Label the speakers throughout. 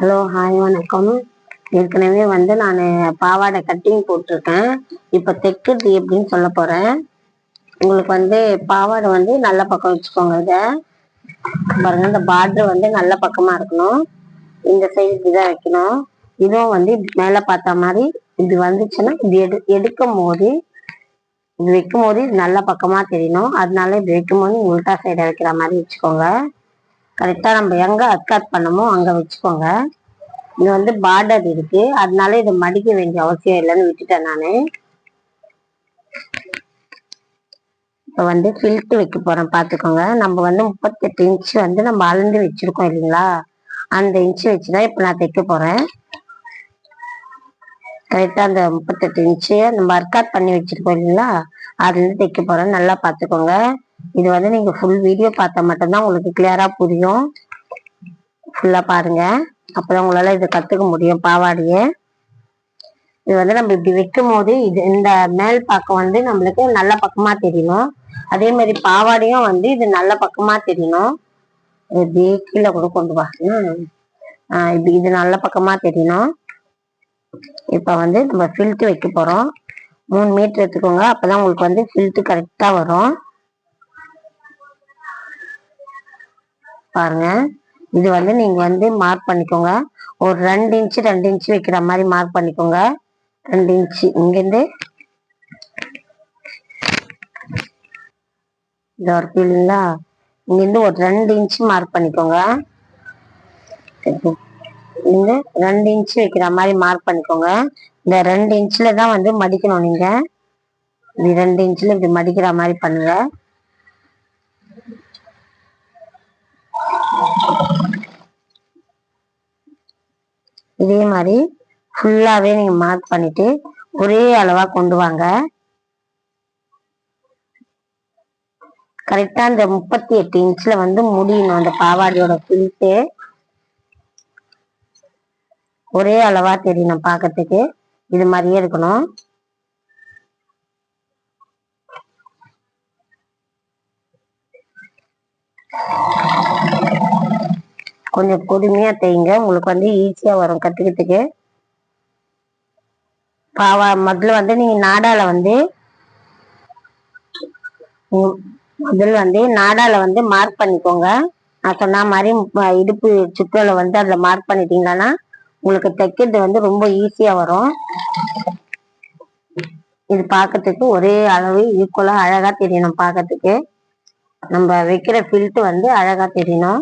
Speaker 1: Hello, hi, வணக்கம். ஏற்கனவே நான் பாவாடை கட்டிங் போட்டிருக்கேன். இப்போ தைக்கிறது எப்படின்னு சொல்ல போறேன். உங்களுக்கு பாவாடை நல்ல பக்கம் வச்சுக்கோங்க. இதை பாருங்க, இந்த பார்டர் நல்ல பக்கமா இருக்கணும். இந்த சைடு இப்படிதான் வைக்கணும். இதுவும் மேல பார்த்த மாதிரி இது வந்துச்சுன்னா இது எடுக்கும் போது இது வைக்கும் போது இது நல்ல பக்கமா தெரியணும். அதனால இது வைக்கும் போது உல்டா சைடை வைக்கிற மாதிரி வச்சுக்கோங்க. கரெக்டா நம்ம எங்க அட்காட் பண்ணமோ அங்க வச்சுக்கோங்க. இது பார்டர் இருக்கு, அதனால இதை மடிக்க வேண்டிய அவசியம் இல்லைன்னு விட்டுட்டேன் நானு. இப்ப ஃபில்ட் வைக்க போறேன், பாத்துக்கோங்க. நம்ம 38 இன்ச்சு நம்ம அளந்து வச்சிருக்கோம் இல்லைங்களா, அந்த இன்ச்சு வச்சுதான் இப்ப நான் தைக்க போறேன். கரெக்டா அந்த 38 இன்ச்சு நம்ம அர்க்காட் பண்ணி வச்சிருக்கோம் இல்லைங்களா, அதுல இருந்து தைக்க போறேன். நல்லா பாத்துக்கோங்க. இது நீங்க ஃபுல் வீடியோ பார்த்தா மட்டும்தான் உங்களுக்கு கிளியரா புரியும். ஃபுல்லா பாருங்க, அப்பதான் உங்களால இதை கத்துக்க முடியும் பாவாடைய. இது நம்ம இப்படி வைக்கும் போது இந்த மேல் பக்கம் நம்மளுக்கு நல்ல பக்கமா தெரியணும். அதே மாதிரி பாவாடையும் இது நல்ல பக்கமா தெரியணும். இப்படி கீழே கூட கொண்டு வா. இப்படி இது நல்ல பக்கமா தெரியணும். இப்ப நம்ம ஃபில்ட் வைக்க போறோம். 3 மீட்டர் எடுத்துக்கோங்க, அப்பதான் உங்களுக்கு ஃபில்ட் கரெக்டா வரும். பாருங்க, இது நீங்க மார்க் பண்ணிக்கோங்க. ஒரு 2 இன்ச்சு வைக்கிற மாதிரி மார்க் பண்ணிக்கோங்க. 2 இன்ச்சு இங்கிருந்து இந்த ஒர்க் இல்லைங்களா, இங்கிருந்து ஒரு 2 இன்ச்சு மார்க் பண்ணிக்கோங்க. இங்க 2 இன்ச்சு வைக்கிற மாதிரி மார்க் பண்ணிக்கோங்க. இந்த 2 இன்ச்சுல தான் மடிக்கணும். நீங்க இது 2 இன்ச்சுல இப்படி மடிக்கிற மாதிரி பண்ணுங்க. இதே மாதிரி ஃபுல்லாவே நீங்க மார்க் பண்ணிட்டு ஒரே அளவா கொண்டு வாங்க. கரெக்டா இந்த 38 இன்ச்ல முடியணும். அந்த பாவாடையோட ஃபில்ட்டு ஒரே அளவா தெரியணும் பார்க்கறதுக்கு. இது மாதிரியே இருக்கணும். கொஞ்சம் பொறுமையா தைங்க, உங்களுக்கு ஈஸியா வரும் கத்துக்கிறதுக்கு. முதல்ல நீங்க நாடால நாடால மார்க் பண்ணிக்கோங்க. நான் சொன்ன மாதிரி இடுப்பு சுற்றல அதுல மார்க் பண்ணிட்டீங்கன்னா உங்களுக்கு தைக்கிறது ரொம்ப ஈஸியா வரும். இது பார்க்கறதுக்கு ஒரே அளவு ஈக்குவலா அழகா தெரியணும். பார்க்கறதுக்கு நம்ம வைக்கிற ஃபில்ட் அழகா தெரியணும்.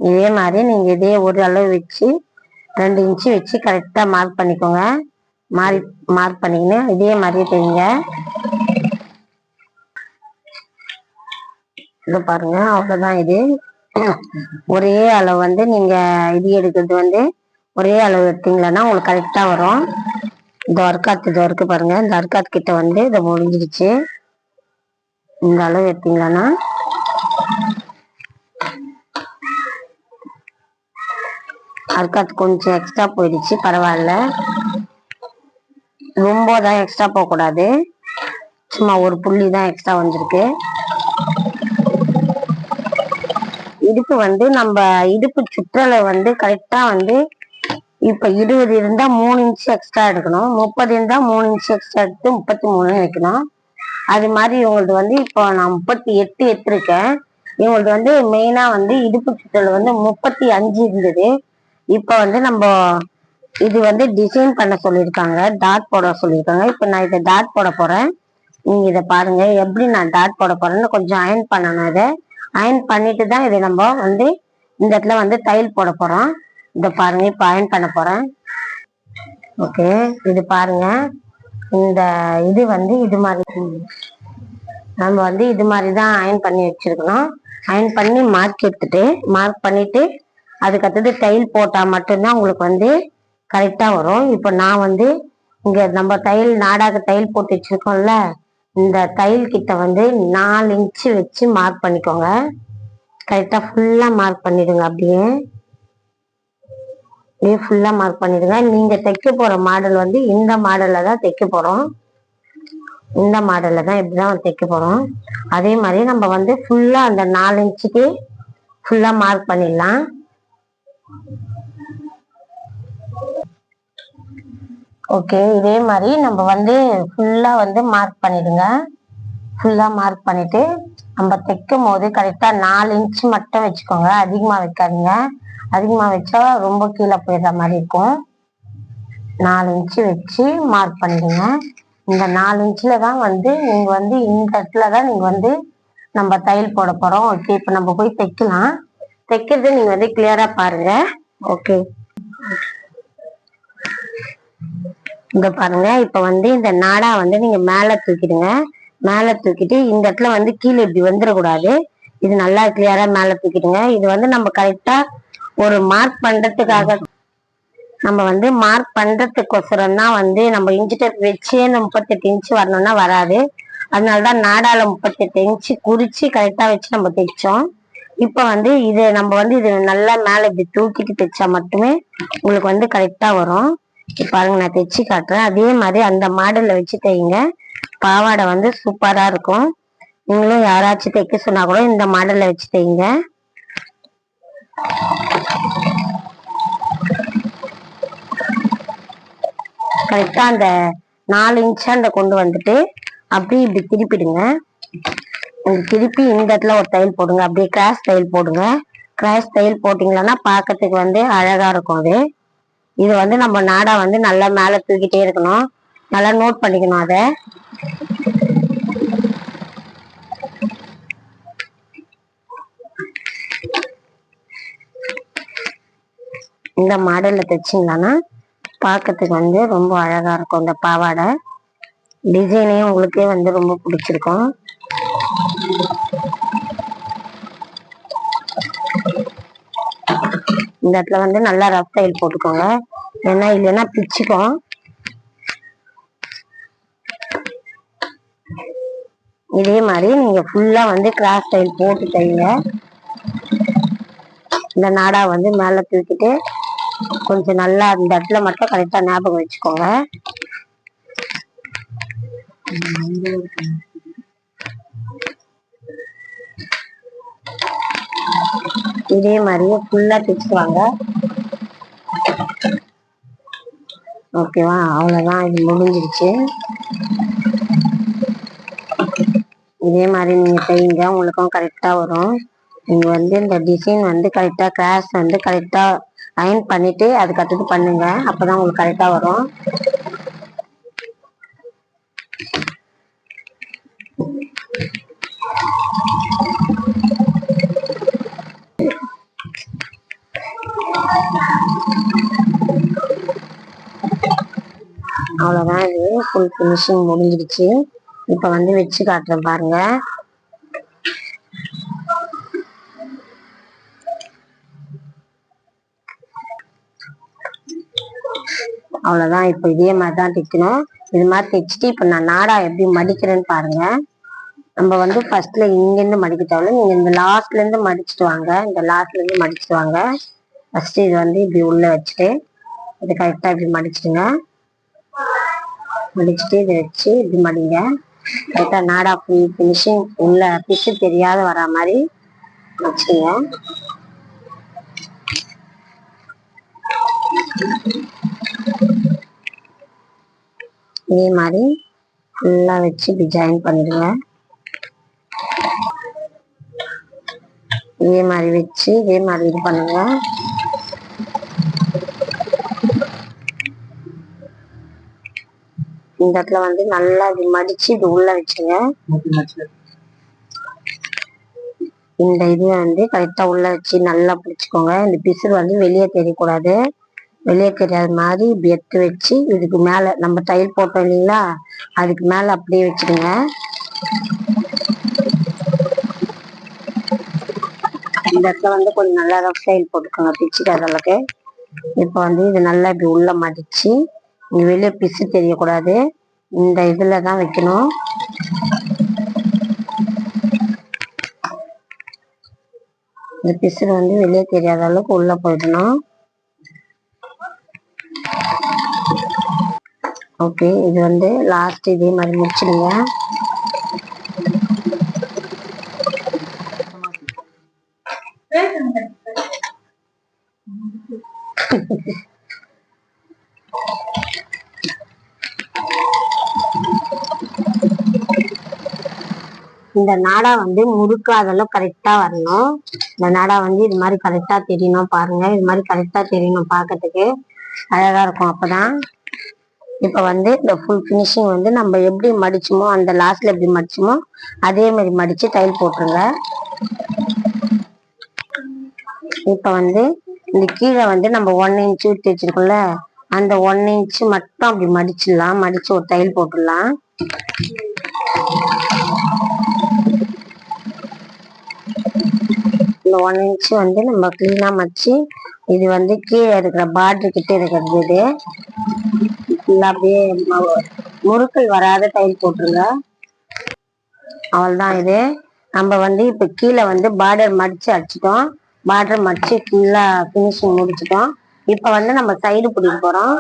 Speaker 1: இதே மாதிரி நீங்க இதே ஒரு அளவு வச்சு 2 இன்ச்சு வச்சு கரெக்டா மார்க் பண்ணிக்கோங்க. மார்க் பண்ணிக்கின்னு இதே மாதிரியே தெரியுங்க. இது பாருங்க, அவ்வளவுதான். இது ஒரே அளவு நீங்க இது எடுக்கிறது ஒரே அளவு எடுத்தீங்களன்னா உங்களுக்கு கரெக்டா வரும். இந்த ஒர்க்கு பாருங்க, இந்த அர்க்காத் கிட்ட இதை முடிஞ்சிருச்சு. இந்த அளவு எடுத்தீங்கன்னா அர்க்காத் கொஞ்சம் எக்ஸ்ட்ரா போயிடுச்சு, பரவாயில்ல. ரொம்ப தான் எக்ஸ்ட்ரா போக கூடாது, சும்மா ஒரு புள்ளி தான் எக்ஸ்ட்ரா வந்திருக்கு. இடுப்பு நம்ம இடுப்பு சுற்றலை கரெக்டா இப்ப 20 இருந்தா 3 இன்ச்சு எக்ஸ்ட்ரா எடுக்கணும். 30 இருந்தா 3 இன்ச்சு எக்ஸ்ட்ரா எடுத்து 33 வைக்கணும். அது மாதிரி இவங்களது இப்போ நான் 38 எடுத்திருக்கேன். இவங்களது மெயினா இடுப்பு சுற்றல் 35 இருந்தது. இப்ப நம்ம இது டிசைன் பண்ண சொல்லியிருக்காங்க, டாட் போட சொல்லியிருக்காங்க. இப்ப நான் இதை டாட் போட போறேன். நீங்க இதை பாருங்க, எப்படி நான் டாட் போட போறேன்னு. கொஞ்சம் அயன் பண்ணணும். இதை அயன் பண்ணிட்டு தான் இதை நம்ம இந்த இடத்துல தையல் போட போறோம். இதை பாருங்க, இப்ப அயன் பண்ண போறேன். ஓகே, இது பாருங்க, இந்த இது இது மாதிரி நம்ம இது மாதிரிதான் அயன் பண்ணி வச்சிருக்கணும். அயன் பண்ணி மார்க் பண்ணிட்டு அதுக்கடுத்தது தையல் போட்டா மட்டும்தான் உங்களுக்கு கரெக்டா வரும். இப்ப நான் இங்க நம்ம நாடாக தையல் போட்டு வச்சிருக்கோம்ல, இந்த தையல் கிட்ட 4 இன்ச்சு வச்சு மார்க் பண்ணிக்கோங்க. கரெக்டா ஃபுல்லா மார்க் பண்ணிடுங்க. அப்படியே இது ஃபுல்லா மார்க் பண்ணிடுங்க. நீங்க தைக்க போற மாடல் வந்து இந்த மாடல்ல தான் தைக்க போறோம். இந்த மாடல்ல தான் இப்படிதான் தைக்க போறோம். அதே மாதிரி நம்ம வந்து ஃபுல்லா அந்த 4 இன்ச்சுக்கு ஃபுல்லா மார்க் பண்ணிடலாம். ஓகே, இதே மாதிரி நம்ம வந்து ஃபுல்லா வந்து மார்க் பண்ணிடுங்க. ஃபுல்லா மார்க் பண்ணிட்டு நம்ம தைக்கும் போது கரெக்டா 4 இன்ச் மட்டும் வச்சுக்கோங்க. அதிகமா வைக்காதீங்க. அதிகமா வச்சா ரொம்ப கீழே போயிடுற மாதிரி இருக்கும். 4 இன்ச்சு வச்சு மார்க் பண்ணிடுங்க. இந்த 4 இன்ச்ல தான் வந்து நீங்க வந்து இந்த இடத்துல தான் நீங்க வந்து நம்ம தையல் போட போறோம். ஓகே, இப்ப நம்ம போய் தைக்கலாம். தைக்கிறது நீங்க வந்து கிளியரா பாருங்க. ஓகே, இங்க பாருங்க. இப்ப வந்து இந்த நாடா வந்து நீங்க மேல தூக்கிடுங்க. மேல தூக்கிட்டு இந்த இடத்துல வந்து கீழே இப்படி வந்துடக்கூடாது. இது நல்லா கிளியரா மேல தூக்கிடுங்க. இது வந்து நம்ம கரெக்டா ஒரு மார்க் பண்றதுக்காக, நம்ம வந்து மார்க் பண்றதுக்கோசரம் தான் வந்து நம்ம இன்ச்சு டேப் வச்சே இந்த 38 இன்ச்சு வரணும்னா வராது. அதனாலதான் நாடால 38 இன்ச்சு குறிச்சு கரெக்டா வச்சு நம்ம தைச்சோம். இப்ப வந்து இது நம்ம வந்து இது நல்லா மேல இப்படி தூக்கிட்டு தைச்சா மட்டுமே உங்களுக்கு வந்து கரெக்டா வரும். பாருங்க, நான் தைச்சு காட்டுறேன். அதே மாதிரி அந்த மாடல்ல வச்சு தைங்க. பாவாடை வந்து சூப்பரா இருக்கும். நீங்களும் யாராச்சும் தைக்க சொன்னா கூட இந்த மாடல்ல வச்சு தைங்க. கரெக்டா அந்த 4 இன்ச்சாண்ட கொண்டு வந்துட்டு அப்படியே இப்படி திருப்பிடுங்க. திருப்பி இந்த இடத்துல ஒரு தையல் போடுங்க. அப்படியே கிராஸ் தையல் போடுங்க. கிராஸ் தையல் போட்டீங்கன்னா பார்க்கறதுக்கு வந்து அழகா இருக்கும். அது இது வந்து நம்ம நாடா வந்து நல்லா மேல தூக்கிட்டே இருக்கணும். நல்லா நோட் பண்ணிக்கணும். அதை இந்த மாடல்ல தைச்சிங்களான்னா பார்க்கறதுக்கு வந்து ரொம்ப அழகா இருக்கும். இந்த பாவாடை டிசைனே உங்களுக்கே வந்து ரொம்ப பிடிச்சிருக்கும். இந்த இடத்துல வந்து நல்லா ரஃப் தையல் போட்டுக்கோங்க. ஏன்னா இல்லைன்னா பிச்சுக்கும். இதே மாதிரி நீங்க ஃபுல்லா வந்து கிராஸ் தையல் போட்டு தைங்க. இந்த நாடா வந்து மேல தூக்கிட்டு கொஞ்சம் நல்லா இந்த இடத்துல மட்டும் கரெக்டா ஞாபகம் வச்சுக்கோங்க. இதே மாதிரியே ஃபுல்லா தைச்சுவாங்க. ஓகேவா? அவ்வளவுதான், இது முடிஞ்சிருச்சு. இதே மாதிரி நீங்க தைங்க, உங்களுக்கும் கரெக்டா வரும். நீங்க வந்து இந்த டிசைன் வந்து கரெக்டா கிராஸ் வந்து கரெக்டா அயன் பண்ணிட்டு அதுக்கு அடுத்தது பண்ணுங்க. அப்பதான் உங்களுக்கு கரெக்டா வரும். அவ்வளவுதான், இது ஃபுல் ஃபினிஷிங் முடிஞ்சிருச்சு. இப்ப வந்து வச்சு காட்டுறேன் பாருங்க. அவ்வளவுதான். இப்ப இதே மாதிரிதான் தைக்கணும். இது மாதிரி தைச்சிட்டு இப்ப நான் நாடா எப்படி மடிக்கிறேன்னு பாருங்க. நம்ம வந்து ஃபர்ஸ்ட்ல இங்க இருந்து மடிக்க தேவையில்ல. நீங்க இந்த லாஸ்ட்ல இருந்து மடிச்சுட்டு வாங்க. இந்த லாஸ்ட்ல இருந்து மடிச்சுட்டு வாங்க. ஃபர்ஸ்ட் இது வந்து இப்படி உள்ள வச்சுட்டு இது கரெக்டா இப்படி மடிச்சிடுங்க. மடிச்சுட்டு இதை வச்சு இப்படி மடிங்க. கரெக்டா நாடா ஃபுல் ஃபினிஷிங் உள்ள பிசு தெரியாத வர மாதிரி வச்சுங்க. இதே மாதிரி ஃபுல்லா வச்சு இப்படி ஜாயின் பண்ணிடுங்க. இதே மாதிரி வச்சு இதே மாதிரி இது பண்ணுங்க. இந்த இடத்துல வந்து நல்லா இது மடிச்சு இது உள்ள வச்சுங்க. இந்த இது வந்து கரெக்டா உள்ள வச்சு நல்லா பிடிச்சுக்கோங்க. இந்த பிசுறு வந்து வெளியே தெரியக்கூடாது. வெளியே தெரியாத மாதிரி இப்படி எடுத்து வச்சு இதுக்கு மேல நம்ம தையல் போட்டோம் இல்லைங்களா, அதுக்கு மேல அப்படியே வச்சுடுங்க. இந்த இடத்துல வந்து கொஞ்சம் நல்லா ரஃப் தையல் போட்டுக்கோங்க, பிச்சுக்காத அளவுக்கு. இப்ப வந்து இது நல்லா இப்படி உள்ள மடிச்சு இங்க வெளியே பிசு தெரியக்கூடாது. இந்த இதுலதான் வைக்கணும். இந்த பிசுறு வந்து வெளியே தெரியாத அளவுக்கு உள்ள போயிடணும். ஓகே, இது வந்து லாஸ்ட் இதே மாதிரி முடிச்சிடுங்க. இந்த நாடா வந்து முறுக்கு அதெல்லாம் கரெக்டா வரணும். இந்த நாடா வந்து இது மாதிரி கரெக்டா தெரியணும். பாருங்க, இது மாதிரி கரெக்டா தெரியணும், பார்க்கறதுக்கு அழகா இருக்கும். அப்பதான் இப்ப வந்து இந்த ஃபுல் ஃபினிஷிங் வந்து நம்ம எப்படி மடிச்சோமோ, அந்த லாஸ்ட்ல எப்படி மடிச்சோமோ அதே மாதிரி மடிச்சு தையல் போட்டுருங்க. இப்ப வந்து இந்த கீழே வந்து நம்ம 1 இன்ச் விட்டு வச்சிருக்கோம்ல, அந்த 1 இன்ச் மட்டும் அப்படி மடிச்சிடலாம். மடிச்சு ஒரு தையல் போட்டுடலாம். இந்த 1 இன்ச் வந்து நம்ம கிளீனா மடிச்சு, இது வந்து கீழே இருக்கிற பார்டர் கிட்ட இருக்கிறது இது அப்படியே முறுக்கள் வராத தையல் போட்டுருங்க. அவ்வளவுதான். இது நம்ம வந்து இப்ப கீழே வந்து பார்டர் மடிச்சு அடிச்சிட்டோம். பார்டர் மடிச்சு ஃபுல்லா பினிஷிங் முடிச்சிட்டோம். இப்ப வந்து நம்ம சைடு பிடிக்க போறோம்.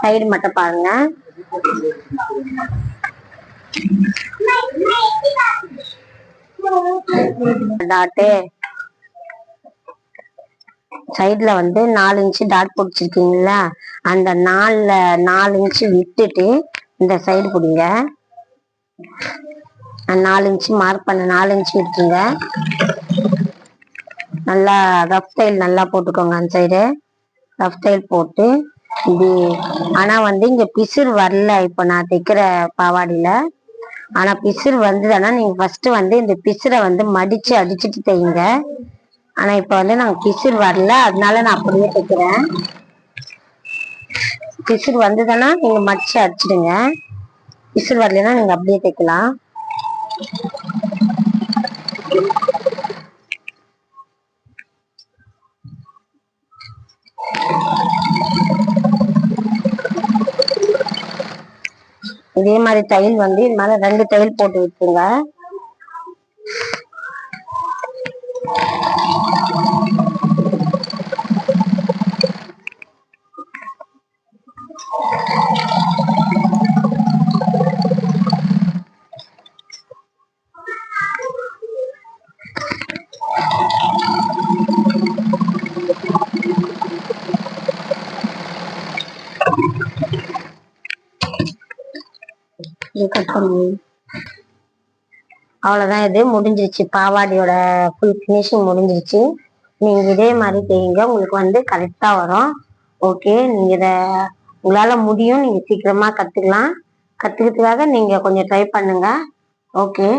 Speaker 1: சைடு மட்டும் பாருங்க. டாட்டு சைடுல வந்து 4 இன்ச்சு டாட் பிடிச்சிருக்கீங்களா, அந்த 4 இன்ச்சு விட்டுட்டு இந்த சைடு பிடிங்க. 4 இன்ச்சு மார்க் பண்ண 4 இன்ச்சு விட்டுருங்க. நல்லா ரஃப் டைல் நல்லா போட்டுக்கோங்க. அந்த சைடு ரஃப் டைல் போட்டு இப்படி. ஆனா வந்து இங்க பிசுறு வரல இப்ப நான் தைக்கிற பாவாடியில. ஆனா பிசுறு வந்ததுன்னா நீங்க ஃபர்ஸ்ட் வந்து இந்த பிசுரை வந்து மடிச்சு அடிச்சுட்டு தைங்க. ஆனா இப்ப வந்து நாங்க பிசுறு வரல, அதனால நான் அப்படியே தைக்கிறேன். பிசுறு வந்ததுன்னா நீங்க மடிச்சு அடிச்சிடுங்க. பிசுறு வரலன்னா நீங்க அப்படியே தைக்கலாம். இதே மாதிரி தையல் வந்து இது மேல 2 தையல் போட்டு விட்டுருங்க. அவ்வளவுதான். இது முடிஞ்சிருச்சு. பாவாடியோட ஃபுல் ஃபினிஷிங் முடிஞ்சிருச்சு. நீங்க இதே மாதிரி செய்யுங்க, உங்களுக்கு வந்து கரெக்டா வரும். ஓகே, நீங்க இத உங்களால முடியும். நீங்க சீக்கிரமா கத்துக்கலாம். கத்துக்கிறதுக்காக நீங்க கொஞ்சம் ட்ரை பண்ணுங்க. ஓகே.